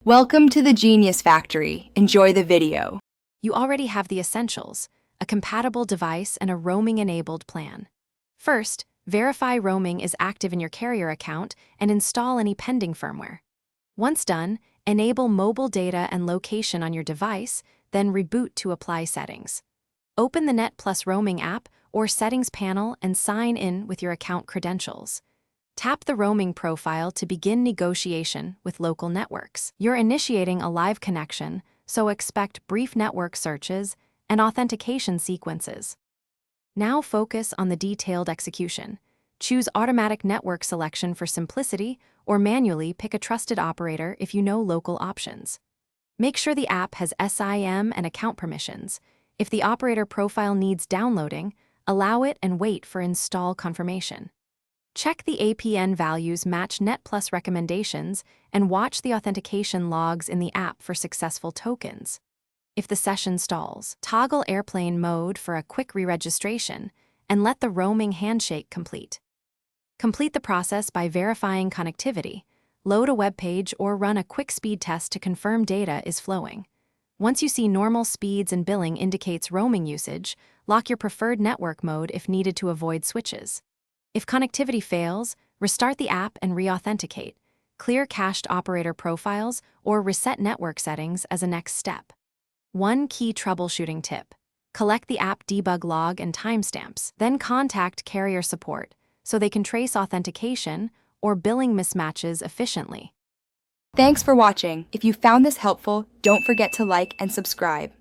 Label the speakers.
Speaker 1: Welcome to the Genius Factory. Enjoy the video.
Speaker 2: You already have the essentials: a compatible device and a roaming-enabled plan. First, verify roaming is active in your carrier account and install any pending firmware. Once done, enable mobile data and location on your device, then reboot to apply settings. Open the Net Plus Roaming app or Settings panel and sign in with your account credentials. Tap the roaming profile to begin negotiation with local networks. You're initiating a live connection, so expect brief network searches and authentication sequences. Now focus on the detailed execution. Choose automatic network selection for simplicity, or manually pick a trusted operator if you know local options. Make sure the app has SIM and account permissions. If the operator profile needs downloading, allow it and wait for install confirmation. Check the APN values match Net Plus recommendations and watch the authentication logs in the app for successful tokens. If the session stalls, toggle airplane mode for a quick re-registration and let the roaming handshake complete. Complete the process by verifying connectivity, load a web page, or run a quick speed test to confirm data is flowing. Once you see normal speeds and billing indicates roaming usage, lock your preferred network mode if needed to avoid switches. If connectivity fails, restart the app and re-authenticate. Clear cached operator profiles or reset network settings as a next step. One key troubleshooting tip: collect the app debug log and timestamps, then contact carrier support so they can trace authentication or billing mismatches efficiently.
Speaker 1: Thanks for watching. If you found this helpful, don't forget to like and subscribe.